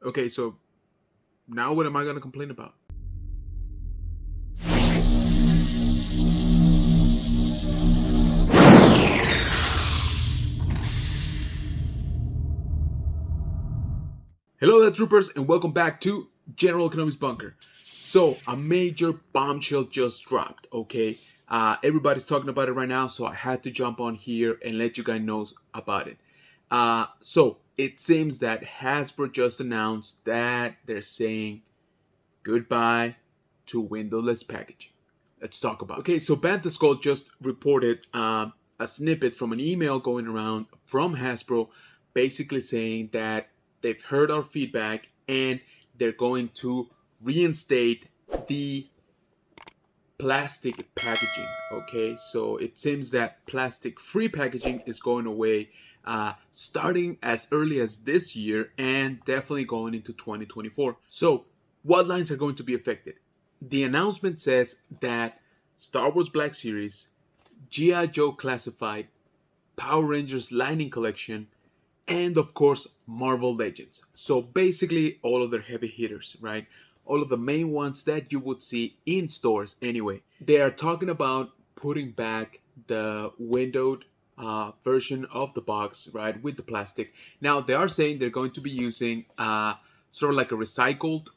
Okay, so now what am I going to complain about? Hello there, troopers, and welcome back to General Economics Bunker. So, a major bombshell just dropped, okay? Everybody's talking about it right now, so I had to jump on here and let you guys know about it. So, it seems that Hasbro just announced that they're saying goodbye to windowless packaging. Let's talk about it. Okay, so Bantha Skull just reported a snippet from an email going around from Hasbro basically saying that they've heard our feedback and they're going to reinstate the plastic packaging. Okay, so it seems that plastic free packaging is going away starting as early as this year and definitely going into 2024. So what lines are going to be affected? The announcement says that Star Wars Black Series, GiJoe Classified, Power Rangers Lightning Collection, and of course Marvel Legends. So basically all of their heavy hitters, right? All of the main ones that you would see in stores anyway. They are talking about putting back the windowed version of the box, right, with the plastic. Now they are saying they're going to be using sort of like a recycled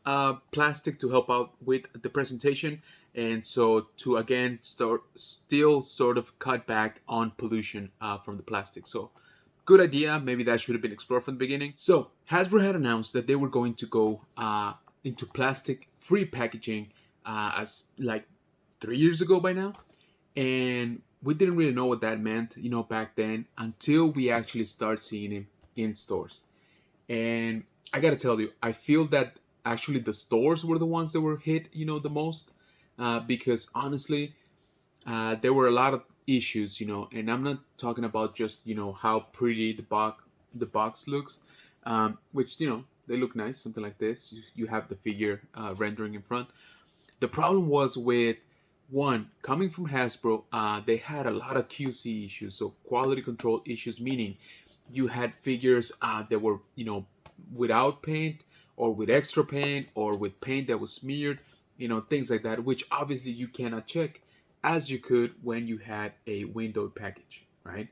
plastic to help out with the presentation, and so to again still sort of cut back on pollution from the plastic. So good idea. Maybe that should have been explored from the beginning. So Hasbro had announced that they were going to go into plastic-free packaging as like 3 years ago by now, and we didn't really know what that meant, back then until we actually start seeing him in stores. And I gotta tell you, I feel that actually the stores were the ones that were hit, the most, because honestly, there were a lot of issues, and I'm not talking about just how pretty the box looks, which they look nice, something like this. You have the figure rendering in front. The problem was with one coming from Hasbro. They had a lot of QC issues, so quality control issues, meaning you had figures that were without paint or with extra paint or with paint that was smeared, things like that, which obviously you cannot check as you could when you had a windowed package, right?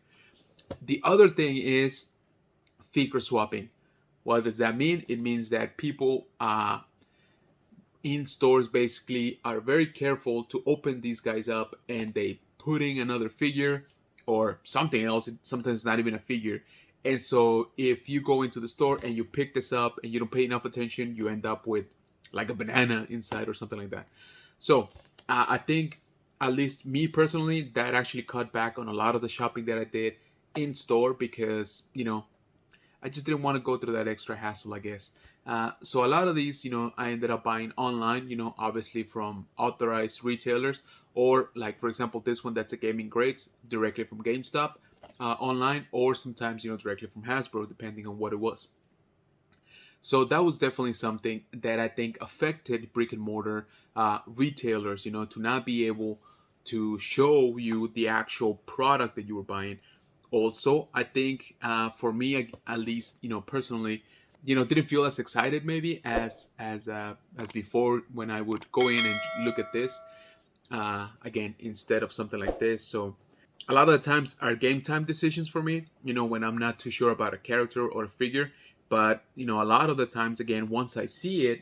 The other thing is figure swapping. What does that mean? It means that people in stores basically are very careful to open these guys up and they put in another figure or something else. Sometimes it's not even a figure. And so if you go into the store and you pick this up and you don't pay enough attention, you end up with like a banana inside or something like that. So I think, at least me personally, that actually cut back on a lot of the shopping that I did in store because, I just didn't want to go through that extra hassle, I guess. So a lot of these, I ended up buying online, obviously from authorized retailers, or like, for example, this one that's a gaming grades directly from GameStop online, or sometimes, directly from Hasbro, depending on what it was. So that was definitely something that I think affected brick and mortar retailers, to not be able to show you the actual product that you were buying. Also, I think for me, at least, personally, didn't feel as excited maybe as before when I would go in and look at this again instead of something like this. So a lot of the times are game time decisions for me, when I'm not too sure about a character or a figure. But, a lot of the times, again, once I see it,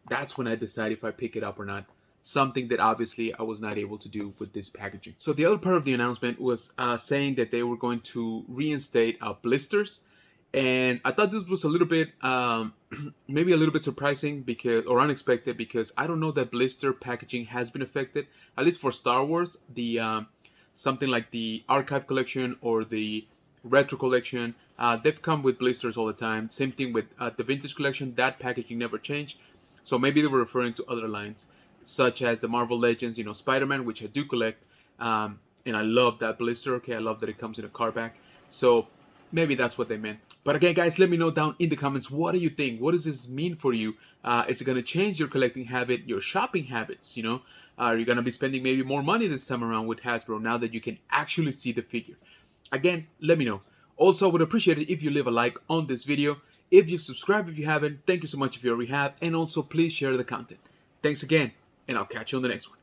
that's when I decide if I pick it up or not. Something that obviously I was not able to do with this packaging. So the other part of the announcement was saying that they were going to reinstate blisters. And I thought this was a little bit, maybe a little bit surprising because, or unexpected, because I don't know that blister packaging has been affected, at least for Star Wars. The something like the Archive Collection or the Retro Collection, they've come with blisters all the time. Same thing with the Vintage Collection. That packaging never changed. So maybe they were referring to other lines, such as the Marvel Legends, Spider-Man, which I do collect. And I love that blister. Okay, I love that it comes in a card back. So maybe that's what they meant. But again, guys, let me know down in the comments, what do you think? What does this mean for you? Is it going to change your collecting habit, your shopping habits? Are you going to be spending maybe more money this time around with Hasbro now that you can actually see the figure? Again, let me know. Also, I would appreciate it if you leave a like on this video. If you've subscribed, if you haven't, thank you so much if you already have. And also, please share the content. Thanks again, and I'll catch you on the next one.